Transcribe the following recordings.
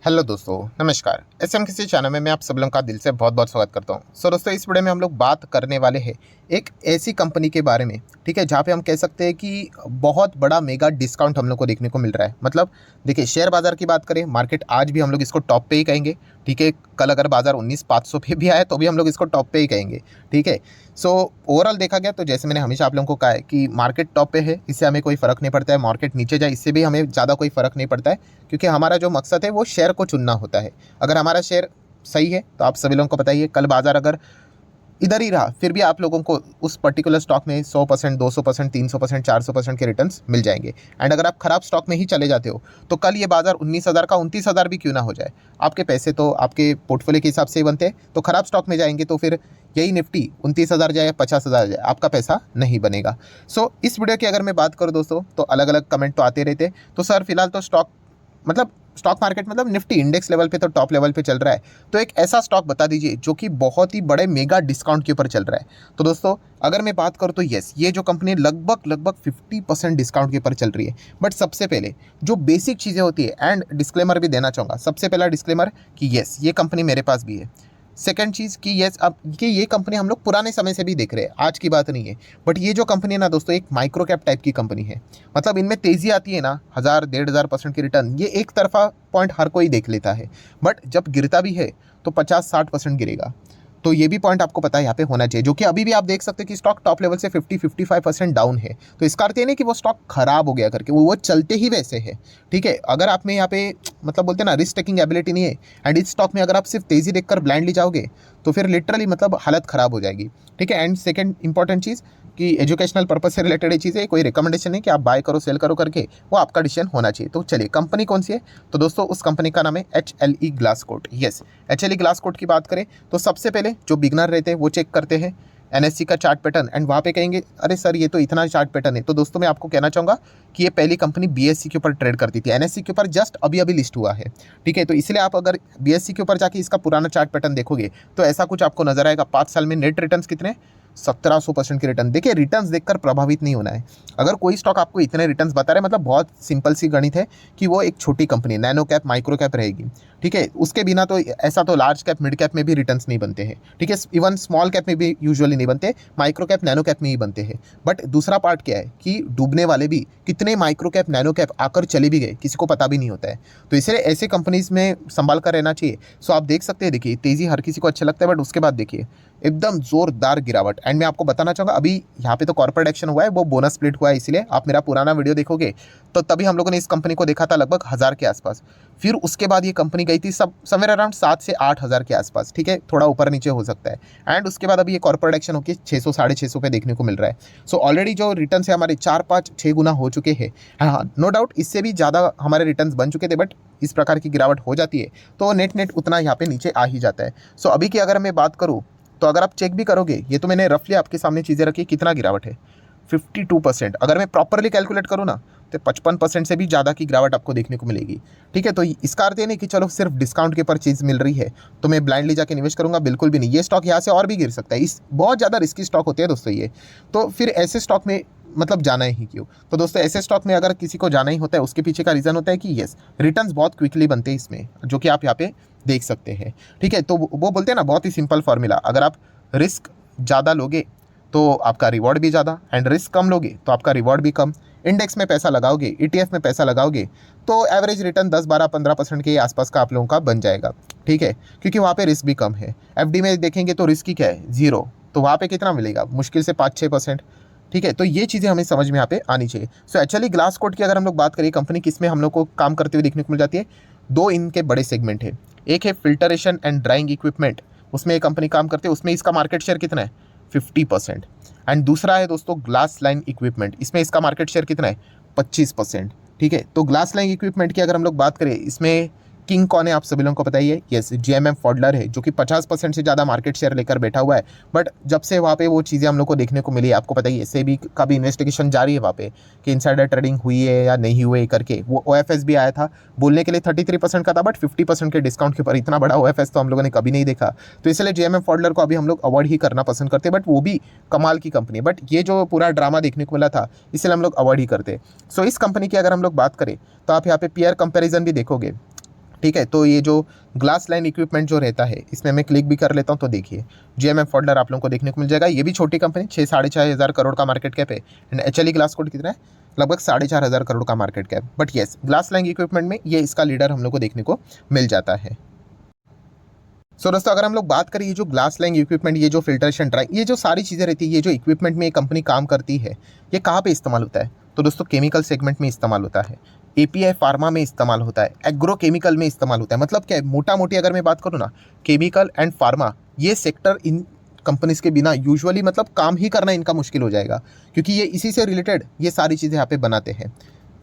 Hello दोस्तों, नमस्कार। SM किसी चैनल में मैं आप सब लोगों का दिल से बहुत बहुत स्वागत करता हूं। दोस्तों, इस वीडियो में हम लोग बात करने वाले हैं एक ऐसी कंपनी के बारे में, ठीक है, जहां पे हम कह सकते हैं कि बहुत बड़ा मेगा डिस्काउंट हम लोग को देखने को मिल रहा है। मतलब देखिए, शेयर बाजार की बात करें, मार्केट आज भी हम लोग इसको टॉप पे ही कहेंगे, ठीक है। कल अगर बाजार 19,500 पे भी आया तो भी हम लोग इसको टॉप पे ही कहेंगे, ठीक है। सो ओवरऑल देखा गया तो जैसे मैंने हमेशा आप लोगों को कहा है कि मार्केट टॉप पे है, इससे हमें कोई फ़र्क नहीं पड़ता है। मार्केट नीचे जाए, इससे भी हमें ज़्यादा कोई फ़र्क नहीं पड़ता है, क्योंकि हमारा जो मकसद है वो शेयर को चुनना होता है। अगर हमारा शेयर सही है तो आप सभी लोगों को बताइए, कल बाजार अगर इधर ही रहा फिर भी आप लोगों को उस पर्टिकुलर स्टॉक में 100%, 200%, 300%, 400% के रिटर्न्स मिल जाएंगे। एंड अगर आप खराब स्टॉक में ही चले जाते हो तो कल ये बाजार 19,000 का 29,000 भी क्यों ना हो जाए, आपके पैसे तो आपके पोर्टफोलियो के हिसाब से ही बनते हैं। तो खराब स्टॉक में जाएंगे तो फिर यही निफ्टी 29,000 जाए या 50,000 जाए, आपका पैसा नहीं बनेगा। इस वीडियो की अगर मैं बात करूँ दोस्तों, तो अलग अलग कमेंट तो आते रहते। तो सर फिलहाल तो स्टॉक मार्केट मतलब निफ्टी इंडेक्स लेवल पे तो टॉप लेवल पे चल रहा है, तो एक ऐसा स्टॉक बता दीजिए जो कि बहुत ही बड़े मेगा डिस्काउंट के ऊपर चल रहा है। तो दोस्तों, अगर मैं बात करूँ तो यस, ये जो कंपनी लगभग लगभग 50% डिस्काउंट के ऊपर चल रही है। बट सबसे पहले जो बेसिक चीज़ें होती है, एंड डिस्क्लेमर भी देना चाहूँगा। सबसे पहला डिस्क्लेमर कि यस, ये कंपनी मेरे पास भी है। सेकंड चीज़ कि यस, अब कि ये कंपनी हम लोग पुराने समय से भी देख रहे हैं, आज की बात नहीं है। बट ये जो कंपनी है ना दोस्तों, एक माइक्रो कैप टाइप की कंपनी है। मतलब इनमें तेज़ी आती है ना, 1,000 1,500% की रिटर्न, ये एक तरफा पॉइंट हर कोई देख लेता है। बट जब गिरता भी है तो 50-60% गिरेगा। तो ये भी पॉइंट आपको पता है यहाँ पे होना चाहिए, जो कि अभी भी आप देख सकते हैं कि स्टॉक टॉप लेवल से 50-55% डाउन है। तो इसका अर्थ ये नहीं कि वो स्टॉक खराब हो गया करके, वो चलते ही वैसे है, ठीक है। अगर आप में यहाँ पे मतलब बोलते हैं ना, रिस्क टेकिंग एबिलिटी नहीं है, एंड इस स्टॉक में अगर आप सिर्फ तेज़ी देखकर ब्लाइंडली जाओगे तो फिर लिटरली मतलब हालत ख़राब हो जाएगी, ठीक है। एंड सेकंड इंपॉर्टेंट चीज़ कि एजुकेशनल पर्पज से रिलेटेड ये चीज़ है, कोई रिकमेंडेशन नहीं कि आप बाय करो सेल करो करके, वो आपका डिसीजन होना चाहिए। तो चलिए, कंपनी कौन सी है? तो दोस्तों, उस कंपनी का नाम है HLE Glascoat. Yes, HLE Glascoat की बात करें तो सबसे पहले जो बिगनर रहते हैं वो चेक करते हैं NSE का चार्ट पैटर्न, एंड वहाँ पे कहेंगे अरे सर ये तो इतना चार्ट पैटर्न है। तो दोस्तों, मैं आपको कहना चाहूँगा कि ये पहली कंपनी BSE के ऊपर ट्रेड करती थी, NSE के ऊपर जस्ट अभी अभी लिस्ट हुआ है, ठीक है। तो इसलिए आप अगर BSE के ऊपर जाके इसका पुराना चार्ट पैटर्न देखोगे तो ऐसा कुछ आपको नजर आएगा। 5 साल में नेट रिटर्न्स कितने? 1,700% के रिटर्न। देखिए, रिटर्न्स देखकर प्रभावित नहीं होना है। अगर कोई स्टॉक आपको इतने रिटर्न्स बता रहे हैं, मतलब बहुत सिंपल सी गणित है कि वो एक छोटी company, nano cap micro cap रहेगी, ठीक है। उसके बिना तो ऐसा तो लार्ज कैप मिड कैप में भी रिटर्न्स नहीं बनते हैं, ठीक है। इवन स्मॉल कैप में भी यूजुअली नहीं बनते, माइक्रो कैप नैनो कैप में ही बनते हैं। बट दूसरा पार्ट क्या है कि डूबने वाले भी कितने माइक्रो कैप नैनो कैप आकर चले भी गए, किसी को पता भी नहीं होता है। तो इसलिए ऐसे कंपनीज में संभाल कर रहना चाहिए। आप देख सकते हैं, देखिए तेजी हर किसी को अच्छा लगता है, बट उसके बाद देखिए एकदम जोरदार गिरावट। एंड मैं आपको बताना चाहूँगा, अभी यहाँ पे तो कॉर्पोरेट एक्शन हुआ है, वो बोनस स्प्लिट हुआ है, इसलिए आप मेरा पुराना वीडियो देखोगे तो तभी हम लोगों ने इस कंपनी को देखा था लगभग 1,000 के आसपास। फिर उसके बाद ये कंपनी गई थी सब समवेयर अराउंड 7 से 8,000 के आसपास, ठीक है, थोड़ा ऊपर नीचे हो सकता है। एंड उसके बाद अभी ये कॉर्पोरेट एक्शन होकर 600 650 पे देखने को मिल रहा है। ऑलरेडी जो रिटर्न है हमारे 4-5-6 गुना हो चुके हैं। हाँ, नो डाउट इससे भी ज़्यादा हमारे रिटर्न बन चुके थे, बट इस प्रकार की गिरावट हो जाती है तो नेट नेट उतना यहाँ पे नीचे आ ही जाता है। अभी की अगर मैं बात करूँ तो अगर आप चेक भी करोगे, ये तो मैंने रफली आपके सामने चीज़ें रखी, कितना गिरावट है? 52%। अगर मैं प्रॉपरली कैलकुलेट करूँ ना तो 55% से भी ज़्यादा की गिरावट आपको देखने को मिलेगी, ठीक है। तो इसका अर्थ ये नहीं कि चलो सिर्फ डिस्काउंट के ऊपर चीज़ मिल रही है तो मैं ब्लाइंडली जाके निवेश करूँगा, बिल्कुल भी नहीं। ये स्टॉक यहाँ से और भी गिर सकता है, इस बहुत ज़्यादा रिस्की स्टॉक होते हैं दोस्तों ये। तो फिर ऐसे स्टॉक में मतलब जाना ही क्यों? तो दोस्तों, ऐसे स्टॉक में अगर किसी को जाना ही होता है, उसके पीछे का रीज़न होता है कि यस, रिटर्न्स बहुत क्विकली बनते हैं इसमें, जो कि आप यहाँ पे देख सकते हैं, ठीक है। तो वो बोलते हैं ना, बहुत ही सिंपल फॉर्मूला, अगर आप रिस्क ज़्यादा लोगे तो आपका रिवॉर्ड भी ज़्यादा, एंड रिस्क कम लोगे तो आपका रिवॉर्ड भी कम। इंडेक्स में पैसा लगाओगे, ETF में पैसा लगाओगे तो एवरेज रिटर्न 10-12-15% के आसपास का आप लोगों का बन जाएगा, ठीक है, क्योंकि वहाँ पे रिस्क भी कम है। FD में देखेंगे तो रिस्क ही क्या है? 0। तो वहाँ पे कितना मिलेगा? मुश्किल से 5-6%, ठीक है। तो ये चीज़ें हमें समझ में यहाँ पे आनी चाहिए। एक्चुअली ग्लास कोट की अगर हम लोग बात करें, कंपनी किस में हम लोग को काम करते हुए देखने को मिल जाती है, 2 इनके बड़े सेगमेंट है। एक है फिल्टरेशन एंड ड्राइंग इक्विपमेंट, उसमें एक कंपनी काम करती है, उसमें इसका मार्केट शेयर कितना है? 50%। एंड दूसरा है दोस्तों ग्लास लाइन इक्विपमेंट, इसमें इसका मार्केट शेयर कितना है? 25%, ठीक है। तो ग्लास लाइन इक्विपमेंट की अगर हम लोग बात करें, इसमें किंग कौन है आप सभी लोगों को बताइए? यस, GMM फॉडलर है, जो कि 50% से ज़्यादा मार्केट शेयर लेकर बैठा हुआ है। बट जब से वहाँ पे वो चीज़ें हम लोग को देखने को मिली, आपको पता ही है, सेबी का भी इन्वेस्टिगेशन जारी है वहाँ पे कि इनसाइडर ट्रेडिंग हुई है या नहीं हुई करके। वो OFS भी आया था बोलने के लिए 33% का था, बट 50% के डिस्काउंट के ऊपर इतना बड़ा OFS तो हम लोगों ने कभी नहीं देखा। तो इसलिए GMM फॉडलर को अभी हम लोग अवॉइड ही करना पसंद करते, बट वो भी कमाल की कंपनी है। बट ये जो पूरा ड्रामा देखने को मिला था, इसलिए हम लोग अवॉइड ही करते। इस कंपनी की अगर हम लोग बात करें तो आप यहाँ पे पीयर कंपेरिजन भी देखोगे, ठीक है। तो ये जो ग्लास लाइन इक्विपमेंट जो रहता है, इसमें मैं क्लिक भी कर लेता हूँ तो देखिए GMM फॉडलर आप लोगों को देखने को मिल जाएगा। ये भी छोटी कंपनी, 6-6.5 हज़ार करोड़ का मार्केट कैप है। एंड HLE ग्लासकोट कितना है, लगभग 4.5 हज़ार करोड़ का market cap. But yes, glass line equipment में ये इसका लीडर हम लोग को देखने को मिल जाता है। सो दोस्तों, अगर हम लोग बात करें ये जो ग्लास लाइन इक्विपमेंट, ये जो फिल्ट्रेशन ड्राई, ये जो सारी चीज़ें रहती है, ये जो इक्विपमेंट में ये कंपनी काम करती है, ये कहाँ पे इस्तेमाल होता है? तो दोस्तों केमिकल सेगमेंट में इस्तेमाल होता है, API फार्मा में इस्तेमाल होता है, एग्रो केमिकल में इस्तेमाल होता है। मतलब क्या है, मोटा मोटी अगर मैं बात करूँ ना, केमिकल एंड फार्मा ये सेक्टर इन कंपनीज के बिना यूजुअली मतलब काम ही करना इनका मुश्किल हो जाएगा, क्योंकि ये इसी से रिलेटेड ये सारी चीज़ें यहाँ पे बनाते हैं।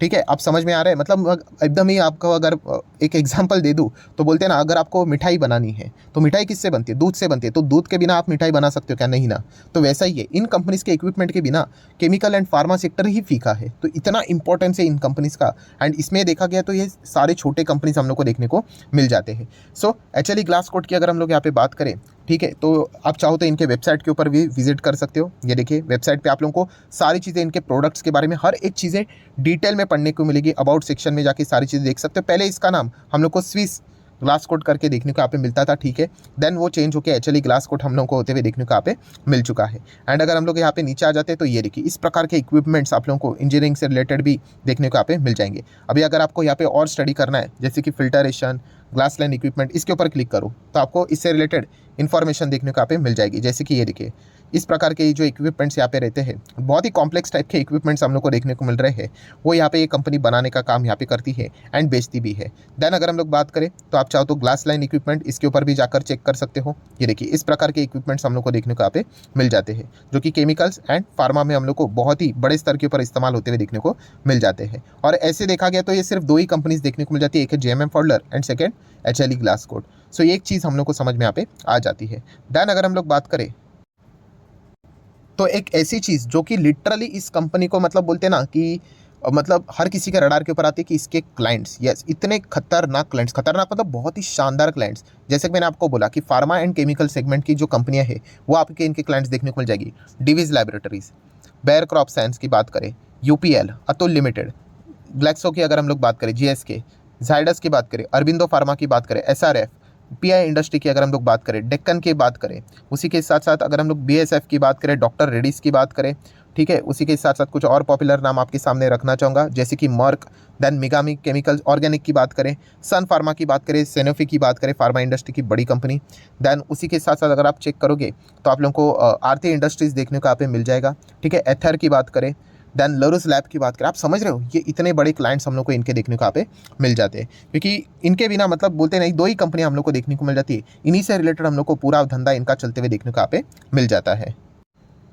ठीक है, आप समझ में आ रहा है? मतलब एकदम ही आपको अगर एक एग्जांपल दे दूँ तो बोलते हैं ना, अगर आपको मिठाई बनानी है तो मिठाई किससे बनती है? दूध से बनती है। तो दूध के बिना आप मिठाई बना सकते हो क्या? नहीं ना। तो वैसा ही है, इन कंपनीज़ के इक्विपमेंट के बिना केमिकल एंड फार्मा सेक्टर ही फीका है। तो इतना इंपॉर्टेंस है इन कंपनीज़ का। एंड इसमें देखा गया तो ये सारे छोटे कंपनीज हम लोग को देखने को मिल जाते हैं। सो HLE ग्लासकोट की अगर हम लोग यहाँ पे बात करें, ठीक है, तो आप चाहो तो इनके वेबसाइट के ऊपर भी विजिट कर सकते हो। ये देखिए वेबसाइट पे आप लोगों को सारी चीज़ें, इनके प्रोडक्ट्स के बारे में हर एक चीज़ें डिटेल में पढ़ने को मिलेगी। अबाउट सेक्शन में जाके सारी चीज़ें देख सकते हो। पहले इसका नाम हम लोग को स्विस ग्लासकोट करके देखने को यहाँ पे मिलता था, ठीक है। देन वो चेंज होकर HLE ग्लासकोट हम लोग को होते हुए देखने को यहाँ पे मिल चुका है। एंड अगर हम लोग यहाँ पे नीचे आ जाते हैं तो ये देखिए इस प्रकार के इक्विपमेंट्स आप लोगों को इंजीनियरिंग से रिलेटेड भी देखने को यहाँ पे मिल जाएंगे। अभी अगर आपको यहाँ पे और स्टडी करना है, जैसे कि फिल्टरेशन, ग्लास लाइन इक्विपमेंट, इसके ऊपर क्लिक करो तो आपको इससे रिलेटेड इन्फॉर्मेशन देखने को यहाँ पे मिल जाएगी। जैसे कि ये देखिए इस प्रकार के जो इक्विपमेंट्स यहाँ पे रहते हैं, बहुत ही कॉम्प्लेक्स टाइप के इक्विपमेंट्स हम लोग को देखने को मिल रहे हैं। वो यहाँ पे ये कंपनी बनाने का काम यहाँ पे करती है एंड बेचती भी है। देन अगर हम लोग बात करें तो आप चाहो तो ग्लास लाइन इक्विपमेंट, इसके ऊपर भी जाकर चेक कर सकते हो। ये देखिए इस प्रकार के इक्विपमेंट्स हम लोग को देखने को यहाँ पे मिल जाते हैं, जो कि केमिकल्स एंड फार्मा में हम लोग को बहुत ही बड़े स्तर के ऊपर इस्तेमाल होते हुए देखने को मिल जाते हैं। और ऐसे देखा गया तो ये सिर्फ दो ही कंपनीज देखने को मिल जाती है, एक है GMM फॉडलर एंड सेकेंड HLE ग्लासकोट। सो ये एक चीज़ हम लोग को समझ में यहाँ पे आ जाती है। देन अगर हम लोग बात करें तो एक ऐसी चीज़ जो कि लिटरली इस कंपनी को मतलब बोलते हैं ना कि मतलब हर किसी के रडार के ऊपर आती है कि इसके क्लाइंट्स, यस, इतने खतरनाक क्लाइंट्स, खतरनाक मतलब बहुत ही शानदार क्लाइंट्स। जैसे कि मैंने आपको बोला कि फार्मा एंड केमिकल सेगमेंट की जो कंपनियां हैं वो आपके इनके क्लाइंट्स देखने को मिल जाएगी। Divi's laboratories, Bayer crop science की बात करें, UPL, अतुल लिमिटेड, ग्लैक्सो की अगर हम लोग बात करें, GSK, जाइडस की बात करें, अरबिंदो फार्मा की बात करें, SRF, PI इंडस्ट्री की अगर हम लोग बात करें, डेक्कन की बात करें, उसी के साथ साथ अगर हम लोग BASF की बात करें, डॉक्टर रेड्डीज की बात करें, ठीक है, उसी के साथ साथ कुछ और पॉपुलर नाम आपके सामने रखना चाहूँगा, जैसे कि मर्क, देन मिगामी केमिकल्स ऑर्गेनिक की बात करें, सन फार्मा की बात करें, सेनोफी की बात करें, फार्मा इंडस्ट्री की बड़ी कंपनी। देन उसी के साथ साथ अगर आप चेक करोगे तो आप लोगों को आरती इंडस्ट्रीज़ देखने को यहाँ पे मिल जाएगा, ठीक है। एथर की बात करें, देन लरुस लैब की बात करें, आप समझ रहे हो ये इतने बड़े क्लाइंट्स हम लोग को इनके देखने को यहाँ पे मिल जाते हैं, क्योंकि इनके बिना मतलब बोलते नहीं, दो ही कंपनियां हम लोग को देखने को मिल जाती है, इन्हीं से रिलेटेड हम लोग को पूरा धंधा इनका चलते हुए देखने को यहाँ पे मिल जाता है।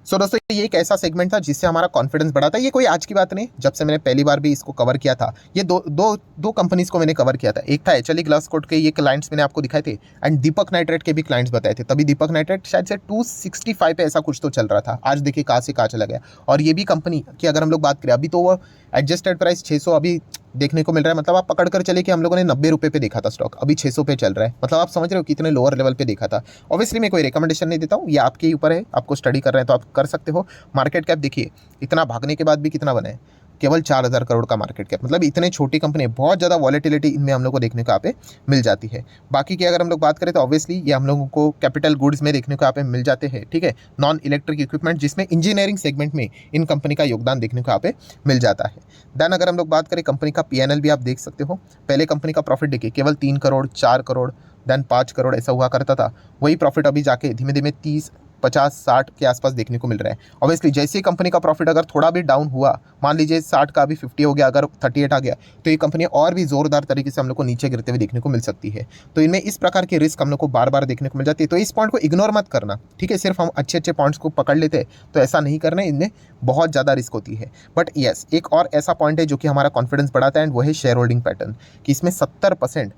सो दोस्तों ये एक ऐसा सेगमेंट था जिससे हमारा कॉन्फिडेंस बढ़ा था। ये कोई आज की बात नहीं, जब से मैंने पहली बार भी इसको कवर किया था, ये दो कंपनीज को मैंने कवर किया था। एक था HLE ग्लासकोट के ये क्लाइंट्स मैंने आपको दिखाए थे, एंड दीपक नाइट्रेट के भी क्लाइंट्स बताए थे। तभी दीपक नाइट्रेट शायद से 265 पे ऐसा कुछ तो चल रहा था, आज देखिए कहाँ से कहाँ चला गया। और ये भी कंपनी की अगर हम लोग बात करें, अभी तो वो एडजस्टेड प्राइस 600 अभी देखने को मिल रहा है। मतलब आप पकड़ कर चले कि हम लोगों ने 90 रुपये पे देखा था स्टॉक, अभी 600 पे चल रहा है। मतलब आप समझ रहे हो कितने लोअर लेवल पे देखा था। ऑब्वियसली मैं कोई रिकमेंडेशन नहीं देता हूँ, ये आपके ही ऊपर है, आपको स्टडी कर रहे हैं तो आप कर सकते हो। मार्केट कैप देखिए इतना भागने के बाद भी कितना बना है, केवल 4,000 करोड़ का मार्केट कैप। मतलब इतने छोटी कंपनी, बहुत ज़्यादा वॉलेटिलिटी इनमें हम लोग को देखने को यहाँ पे मिल जाती है। बाकी की अगर हम लोग बात करें तो ऑब्वियसली ये हम लोगों को कैपिटल गुड्स में देखने को यहाँ पे मिल जाते हैं, ठीक है। नॉन इलेक्ट्रिक इक्विपमेंट, जिसमें इंजीनियरिंग सेगमेंट में इन कंपनी का योगदान देखने को यहाँ पे मिल जाता है। देन अगर हम लोग बात करें कंपनी का PNL भी आप देख सकते हो। पहले कंपनी का प्रॉफिट देखिए केवल 3 करोड़, 4 करोड़, देन 5 करोड़ ऐसा हुआ करता था। वही प्रॉफिट अभी जाके धीमे धीमे 30, 50, 60 के आसपास देखने को मिल रहा है। ऑब्वियसली जैसे ही कंपनी का प्रॉफिट अगर थोड़ा भी डाउन हुआ, मान लीजिए 60 का अभी 50 हो गया, अगर 38 आ गया, तो ये कंपनी और भी जोरदार तरीके से हम लोग को नीचे गिरते हुए देखने को मिल सकती है। तो इनमें इस प्रकार के रिस्क हम लोग को बार बार देखने को मिल जाती है। तो इस पॉइंट को इग्नोर मत करना, ठीक है। सिर्फ हम अच्छे अच्छे पॉइंट्स को पकड़ लेते हैं तो ऐसा नहीं करना है, इनमें बहुत ज़्यादा रिस्क होती है। बट येस, एक और ऐसा पॉइंट है जो कि हमारा कॉन्फिडेंस बढ़ाता है, एंड वो है शेयर होल्डिंग पैटर्न, कि इसमें 70%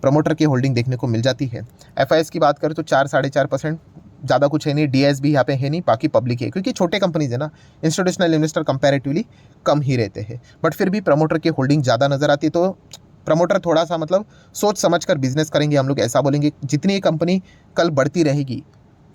प्रमोटर की होल्डिंग देखने को मिल जाती है। FIS की बात करें तो 4-4.5%, ज़्यादा कुछ है नहीं। DS भी यहाँ पे है नहीं, बाकी पब्लिक है, क्योंकि छोटे कंपनीज है ना, इंस्टीट्यूशनल इन्वेस्टर कंपैरेटिवली कम ही रहते हैं। बट फिर भी प्रमोटर की होल्डिंग ज़्यादा नज़र आती है। तो प्रमोटर थोड़ा सा मतलब सोच समझ कर बिजनेस करेंगे। हम लोग ऐसा बोलेंगे जितनी ये कंपनी कल बढ़ती रहेगी,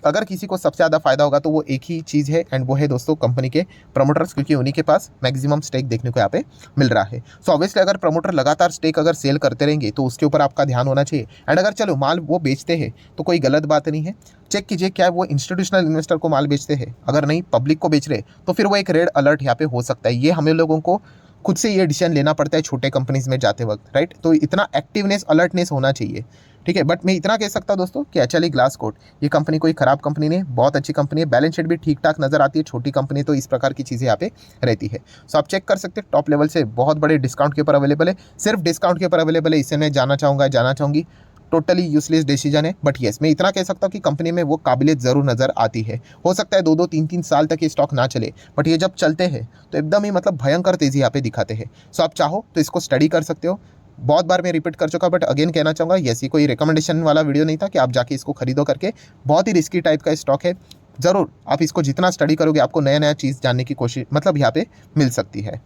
अगर किसी को सबसे ज़्यादा फायदा होगा तो वो एक ही चीज़ है, एंड वो है दोस्तों कंपनी के प्रमोटर्स, क्योंकि उन्हीं के पास मैक्सिमम स्टेक देखने को यहाँ पे मिल रहा है। सो ऑब्वियसली अगर प्रमोटर लगातार स्टेक अगर सेल करते रहेंगे तो उसके ऊपर आपका ध्यान होना चाहिए। एंड अगर चलो माल वो बेचते हैं तो कोई गलत बात नहीं है, चेक कीजिए क्या वो इंस्टीट्यूशनल इन्वेस्टर को माल बेचते हैं, अगर नहीं पब्लिक को बेच रहे तो फिर वो एक रेड अलर्ट यहाँ पे हो सकता है। ये हमें लोगों को खुद से ये डिसीजन लेना पड़ता है छोटे कंपनीज में जाते वक्त, राइट। तो इतना एक्टिवनेस अलर्टनेस होना चाहिए, ठीक है। बट मैं इतना कह सकता हूँ दोस्तों कि एक्चुअली ग्लासकोट ये कंपनी कोई खराब कंपनी नहीं, बहुत अच्छी कंपनी है, बैलेंस शीट भी ठीक ठाक नजर आती है, छोटी कंपनी तो इस प्रकार की चीज़ें यहाँ पे रहती है। सो आप चेक कर सकते हैं, टॉप लेवल से बहुत बड़े डिस्काउंट के ऊपर अवेलेबल है, सिर्फ डिस्काउंट के ऊपर अवेलेबल है, इससे मैं जाना चाहूँगी टोटली यूजलेस डिसीजन है। बट येस मैं इतना कह सकता हूँ कि कंपनी में वो काबिलियत ज़रूर नज़र आती है। हो सकता है 2-2, 3-3 साल तक ये स्टॉक ना चले, बट ये जब चलते हैं तो एकदम ही मतलब भयंकर तेज़ी यहाँ पे दिखाते हैं। सो आप चाहो तो इसको स्टडी कर सकते हो। बहुत बार मैं रिपीट कर चुका, बट अगेन कहना चाहूँगा येस ये कोई रिकमेंडेशन वाला वीडियो नहीं था कि आप जाके इसको खरीदो करके, बहुत ही रिस्की टाइप का स्टॉक है। ज़रूर आप इसको जितना स्टडी करोगे आपको नया नया चीज़ जानने की कोशिश मतलब यहाँ पे मिल सकती है।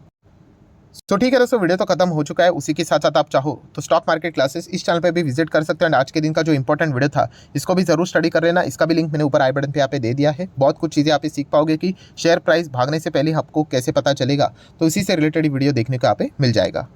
तो ठीक है दोस्तों, वीडियो तो खत्म हो चुका है। उसी के साथ साथ आप चाहो तो स्टॉक मार्केट क्लासेस इस चैनल पे भी विजिट कर सकते हैं। आज के दिन का जो इंपॉर्टेंट वीडियो था इसको भी जरूर स्टडी कर लेना, इसका भी लिंक मैंने ऊपर आई बटन पे यहाँ पे दे दिया है। बहुत कुछ चीज़ें आप सीख पाओगे कि शेयर प्राइस भागने से पहले आपको कैसे पता चलेगा, तो इसी से रिलेटेड वीडियो देखने को यहाँ पे मिल जाएगा।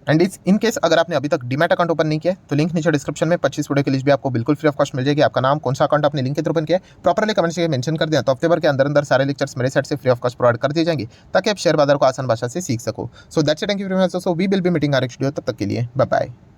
एंड इन केस अगर आपने अभी तक डीमैट अकाउंट ओपन नहीं किया तो लिंक नीचे डिस्क्रिप्शन में 25 वीडियो की लिस्ट भी आपको बिल्कुल फ्री ऑफ कॉस्ट मिल जाएगी। आपका नाम, कौन सा अकाउंट आपने लिंक के थ्रू ओपन किया प्रॉपरली कमेंट से मेंशन कर दिया तो हफ्ते भर के अंदर सारे लेक्चर्स मेरे साइड से फ्री ऑफ कॉस्ट प्रोवाइड कर दिए जाएंगे, ताकि आप शेयर बाजार को आसान भाषा से सीख सको। So that's it, thank you very much. So we will be meeting our next video, तब तक के लिए बाय बाय।